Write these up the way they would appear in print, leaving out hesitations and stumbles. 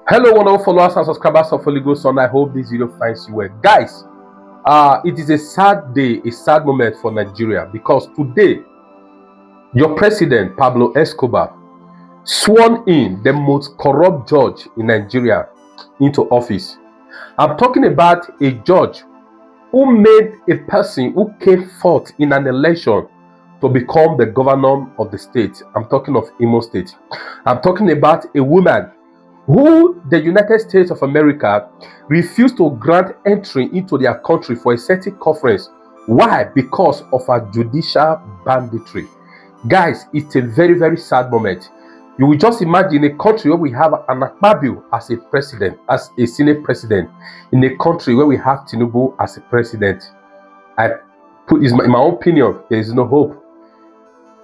Hello, wonderful followers and subscribers of Holy Ghost Son. I hope this video finds you well. Guys, it is a sad day, a sad moment for Nigeria because today, your president, Pablo Escobar, sworn in the most corrupt judge in Nigeria into office. I'm talking about a judge who made a person who came forth in an election to become the governor of the state. I'm talking of Imo State. I'm talking about a woman who the United States of America refused to grant entry into their country for a certain conference. Why? Because of her judicial banditry. Guys, it's a very, very sad moment. You will just imagine a country where we have an Akpabio as a president, as a Senate president, in a country where we have Tinubu as a president. In my opinion, there is no hope.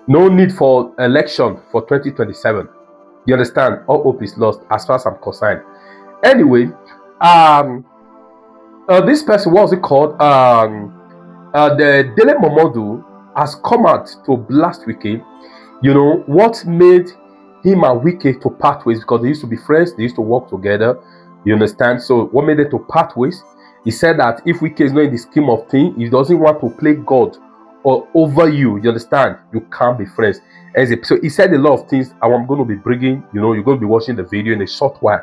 No need for election for 2027. You understand? All hope is lost as far as I'm concerned. Anyway, this person, what was it called? The Dele Momodu has come out to blast Wike. You know what made him and Wike to part ways, because they used to be friends, they used to work together. You understand? So what made them to part ways? He said that if Wike is not in the scheme of things, he doesn't want to play God or over you. You understand? You can't be friends. So he said a lot of things. I'm going to be bringing, you're going to be watching the video in a short while.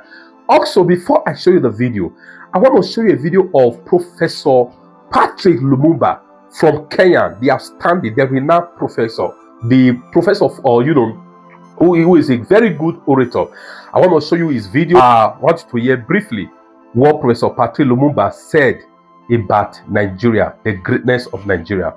Also, before I show you the video, I want to show you a video of Professor Patrick Lumumba from Kenya, the outstanding, the renowned professor, the professor of, who is a very good orator. I want to show you his video. I want you to hear briefly what Professor Patrick Lumumba said about Nigeria, the greatness of Nigeria.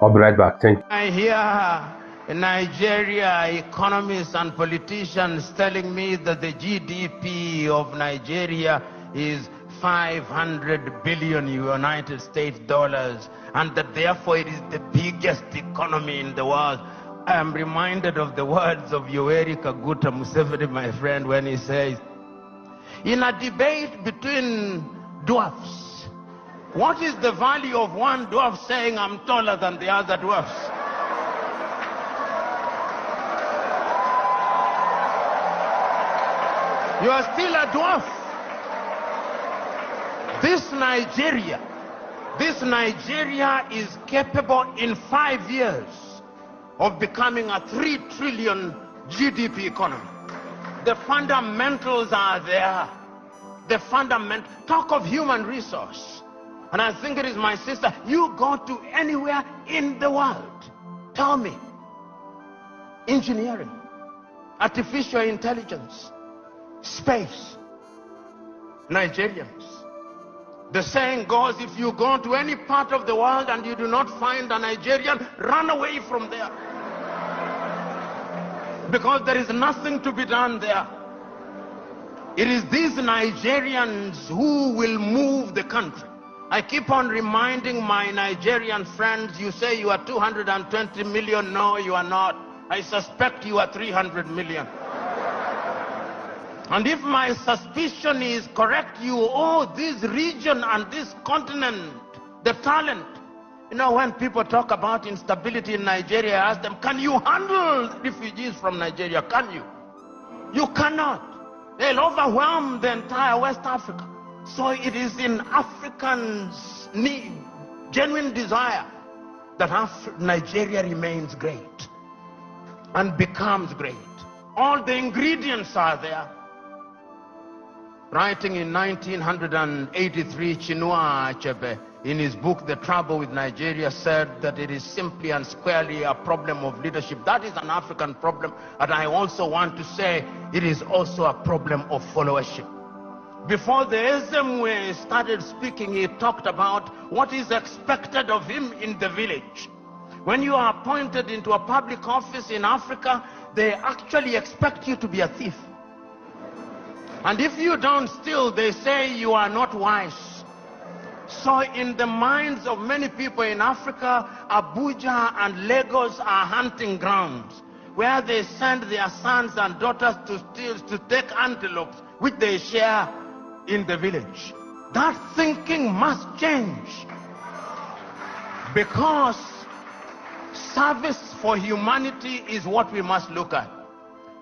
I'll be right back. Thank you. I hear in Nigeria economists and politicians telling me that the GDP of Nigeria is 500 billion United States dollars, and that therefore it is the biggest economy in the world. I am reminded of the words of Yoweri Kaguta Museveni, my friend, when he says, in a debate between dwarfs, what is the value of one dwarf saying I'm taller than the other dwarfs? You are still a dwarf. This Nigeria is capable in 5 years of becoming a 3 trillion GDP economy. The fundamentals are there. Talk of human resource. And I think it is, my sister, you go to anywhere in the world, tell me, engineering, artificial intelligence, space, Nigerians. The saying goes, if you go to any part of the world and you do not find a Nigerian, run away from there. Because there is nothing to be done there. It is these Nigerians who will move the country. I keep on reminding my Nigerian friends, you say you are 220 million. No, you are not. I suspect you are 300 million. And if my suspicion is correct, you owe this region and this continent the talent. You know, when people talk about instability in Nigeria, I ask them, can you handle refugees from Nigeria? Can you? You cannot. They'll overwhelm the entire West Africa. So it is in Africans' need, genuine desire, that Nigeria remains great and becomes great. All the ingredients are there. Writing in 1983, Chinua Achebe, in his book, The Trouble with Nigeria, said that it is simply and squarely a problem of leadership. That is an African problem, and I also want to say it is also a problem of followership. Before the Ezemwe started speaking, he talked about what is expected of him in the village. When you are appointed into a public office in Africa, they actually expect you to be a thief. And if you don't steal, they say you are not wise. So in the minds of many people in Africa, Abuja and Lagos are hunting grounds where they send their sons and daughters to steal, to take antelopes, which they share in the village. That thinking must change, because service for humanity is what we must look at.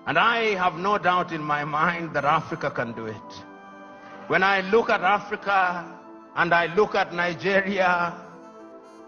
And I have no doubt in my mind that Africa can do it. When I look at Africa and I look at Nigeria,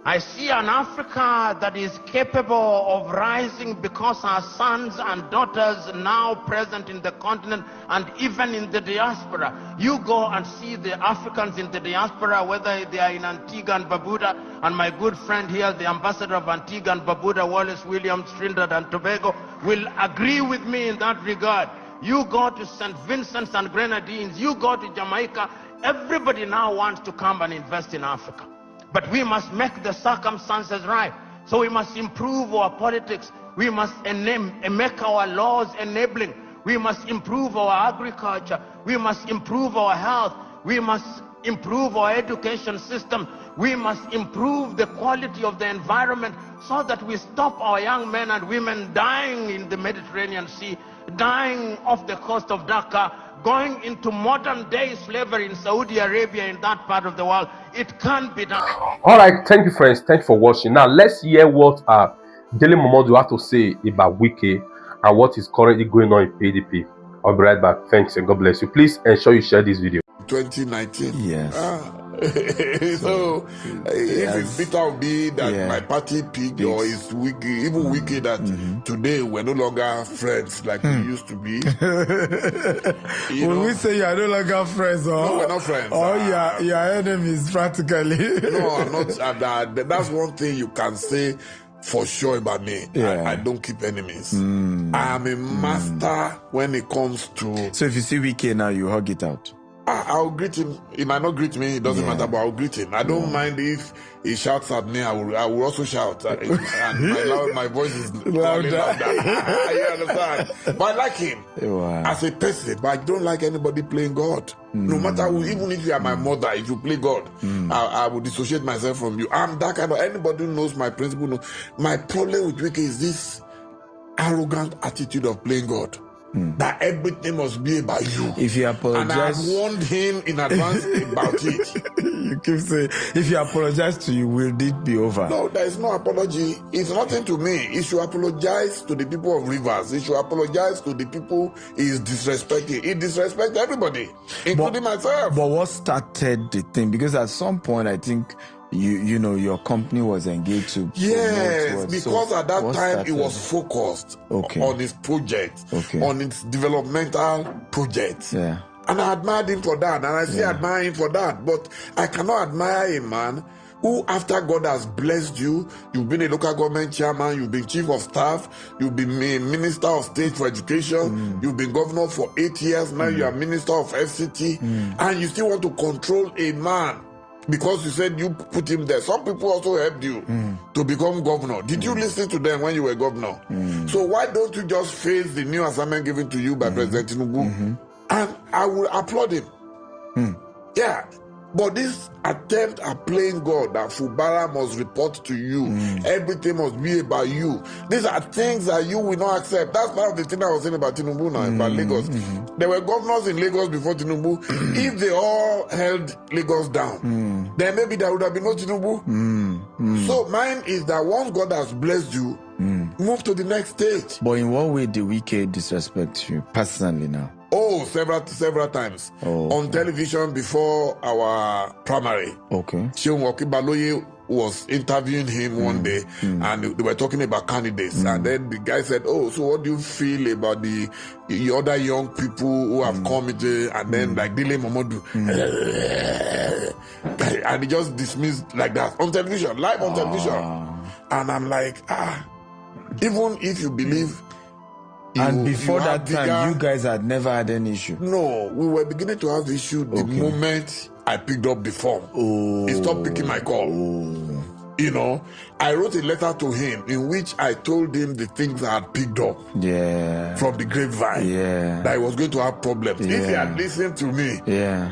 I see an Africa that is capable of rising because our sons and daughters now present in the continent and even in the diaspora. You go and see the Africans in the diaspora, whether they are in Antigua and Barbuda, and my good friend here, the ambassador of Antigua and Barbuda, Wallace Williams, Trinidad and Tobago, will agree with me in that regard. You go to St. Vincent's and Grenadines, you go to Jamaica, everybody now wants to come and invest in Africa. But we must make the circumstances right. So we must improve our politics. We must make our laws enabling. We must improve our agriculture. We must improve our health. We must improve our education system. We must improve the quality of the environment so that we stop our young men and women dying in the Mediterranean Sea, dying off the coast of Dhaka, going into modern day slavery in Saudi Arabia, in that part of the world. It can be done. All right, thank you, friends. Thanks for watching. Now let's hear what Dele Momodu has to say about Wike and what is currently going on in PDP. I'll be right back. Thanks and God bless you. Please ensure you share this video. 2019. Yes. So if it's Peter be that my party picked, or it's Wike, even Wike that today we're no longer friends like we used to be. When we say you are no longer friends, no, we're not friends. Or your enemies practically. No, I'm not. That's one thing you can say for sure about me. I don't keep enemies. I am a master when it comes to. So if you see Wike now, you hug it out. I'll greet him. He might not greet me, it doesn't matter, but I'll greet him. I don't mind if he shouts at me, I will also shout. And my voice is louder. You understand? But I like him as a person, but I don't like anybody playing God. No matter who, even if you are my mother, if you play God, I will dissociate myself from you. I'm that kind of, anybody who knows my principle knows. My problem with Wike is this arrogant attitude of playing God. That everything must be about you. If you apologize, and I've warned him in advance about it. You keep saying, if you apologize to you, will it be over? No, there is no apology. It's nothing to me. He should apologize to the people of Rivers. He should apologize to the people he is disrespecting. He disrespects everybody, including myself. But what started the thing? Because at some point, I think you know your company was engaged to. Yes, because at that time it was focused on his project, on its developmental project. Yeah. And I admired him for that, and I still admire him for that. But I cannot admire a man who, after God has blessed you, you've been a local government chairman, you've been chief of staff, you've been minister of state for education, you've been governor for 8 years, now you are minister of FCT, and you still want to control a man because you said you put him there. Some people also helped you to become governor. Did you listen to them when you were governor? So why don't you just face the new assignment given to you by President Tinubu? And I will applaud him. Yeah. But this attempt at playing God, that Fubara must report to you, everything must be about you. These are things that you will not accept. That's part of the thing I was saying about Tinubu now, about Lagos. There were governors in Lagos before Tinubu. If they all held Lagos down, then maybe there would have been no Tinubu. So mine is that once God has blessed you, move to the next stage. But in what way did Wike disrespect you personally now? Oh, several times. On television before our primary. Sheon Wakibaloye was interviewing him one day, and they were talking about candidates. And then the guy said, "Oh, so what do you feel about the other young people who have come into?" And then like Dele Momodu, and he just dismissed like that on television, live on television. And I'm like, even if you believe. And before that time, you guys had never had any issue? No, we were beginning to have issue the moment I picked up the form. He stopped picking my call. You know, I wrote a letter to him in which I told him the things I had picked up from the grapevine, that I was going to have problems. If he had listened to me,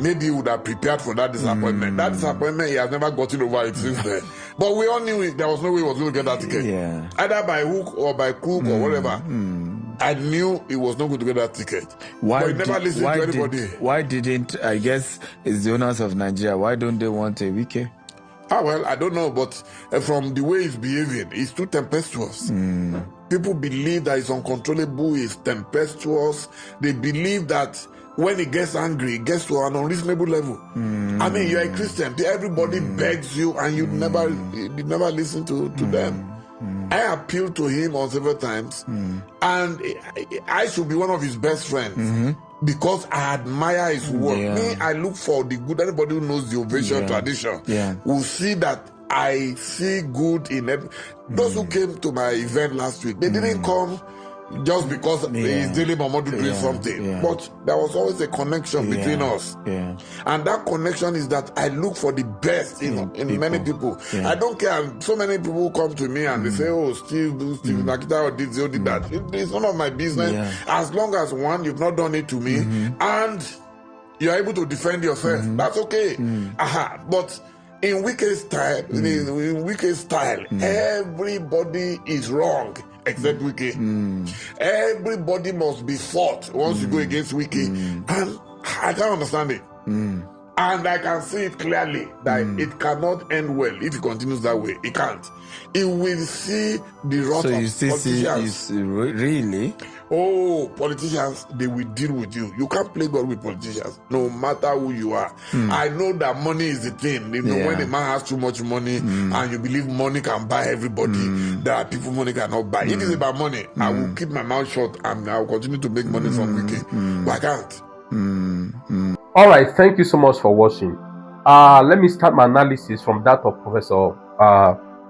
maybe he would have prepared for that disappointment. That disappointment, he has never gotten over it since then. But we all knew there was no way he was going to get that ticket. Either by hook or by crook or whatever. I knew he was not going to get that ticket. But he never listened to anybody. Why didn't, I guess, it's the owners of Nigeria, why don't they want a Wike? Well, I don't know, but from the way he's behaving, he's too tempestuous. People believe that it's uncontrollable, it's tempestuous. They believe that when he gets angry, he gets to an unreasonable level. I mean, you're a Christian. Everybody begs you, and you never listen to them. I appealed to him on several times, and I should be one of his best friends because I admire his work. Me, I look for the good. Anybody who knows the Ovation tradition will see that I see good in it. Those who came to my event last week, they didn't come just because it's Dele Momodu doing something. But there was always a connection between us. And that connection is that I look for the best in many people. I don't care. So many people come to me and they say, oh, Steve Nakita or did that. It's none of my business. As long as one, you've not done it to me and you're able to defend yourself, that's okay. But in Wike's style, everybody is wrong except Wike. Everybody must be fought once you go against Wike. And I can't understand it. And I can see it clearly that it cannot end well if it continues that way. It can't. It will see the wrath of politicians. Really? Oh, politicians, they will deal with you. You can't play God with politicians, no matter who you are. I know that money is the thing. You know, when a man has too much money and you believe money can buy everybody, there are people money cannot buy. If it's about money, I will keep my mouth shut and I will continue to make money from Wike. But I can't. All right, thank you so much for watching. Let me start my analysis from that of Professor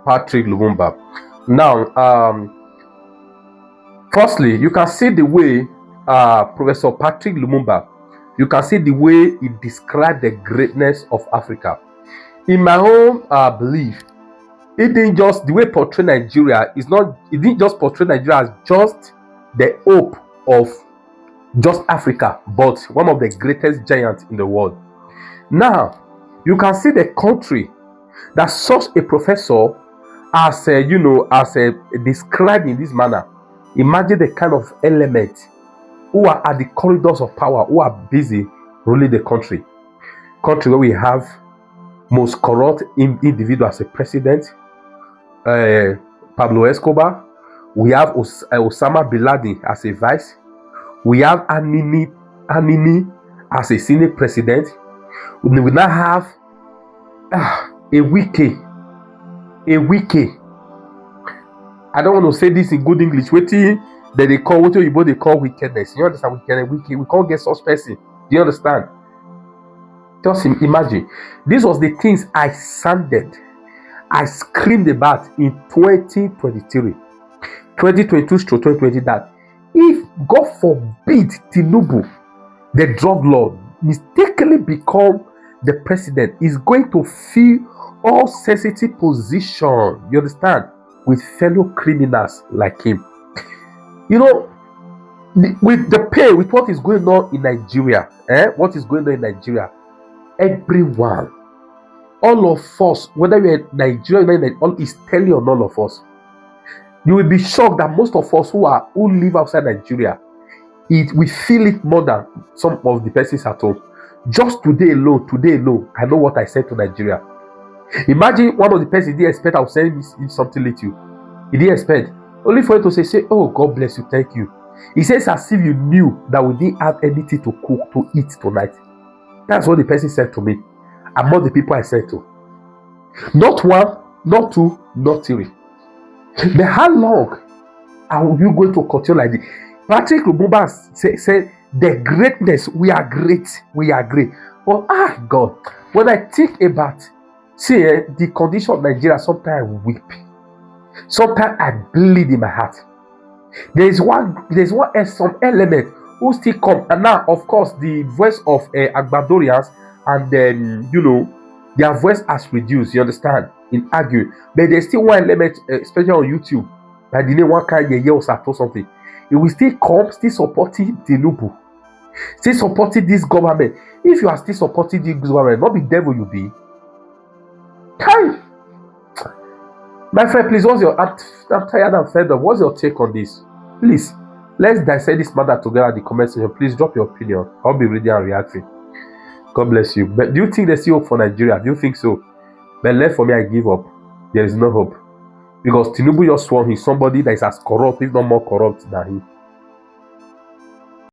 Patrick Lumumba. Now, firstly, you can see the way Professor Patrick Lumumba, you can see the way he described the greatness of Africa. In my own belief, it didn't just, the way portray Nigeria is not, it didn't just portray Nigeria as just the hope of just Africa, but one of the greatest giants in the world. Now, you can see the country that such a professor as described in this manner. Imagine the kind of elements who are at the corridors of power, who are busy ruling the country. Country where we have most corrupt individual as a president, Pablo Escobar. We have Osama bin Laden as a vice. We have Anini as a Senate president. We now have a Wike. I don't want to say this in good English. What they call wickedness. You understand? We can't get such person. Do you understand? Just imagine. This was the things I sounded, I screamed about in 2023, 2022-2020, that if God forbid Tinubu, the drug lord, mistakenly become the president, is going to fill all sensitive position, you understand, with fellow criminals like him. You know, with the pay, with what is going on in Nigeria, everyone, all of us, whether you're in Nigeria, all is telling on all of us. You will be shocked that most of us who live outside Nigeria, we feel it more than some of the persons at home. Just today alone, I know what I said to Nigeria. Imagine one of the persons didn't expect I was saying something little. He didn't expect. Only for you to say, oh, God bless you, thank you. He says as if you knew that we didn't have anything to cook, to eat tonight. That's what the person said to me. Among the people I said to. Not one, not two, not three. But how long are you going to continue like this? Patrick Lumumba said, the greatness, we are great. But God, when I think about, the condition of Nigeria, sometimes I weep. Sometimes I bleed in my heart. There's some element who still come. And now, of course, the voice of Agbadorians, and then, their voice has reduced, you understand, in arguing. But there's still one element, especially on YouTube, by the name one kind of or something. It will still come, still supporting Tinubu, still supporting this government. If you are still supporting this government, not the devil you be. Kai! My friend, please, I'm tired and fed up. What's your take on this? Please, let's dissect this matter together in the comment section. Please drop your opinion. I'll be reading and reacting. God bless you. But do you think there's still hope for Nigeria? Do you think so? But left for me, I give up. There is no hope. Because Tinubu just sworn he's somebody that is as corrupt, if not more corrupt than him.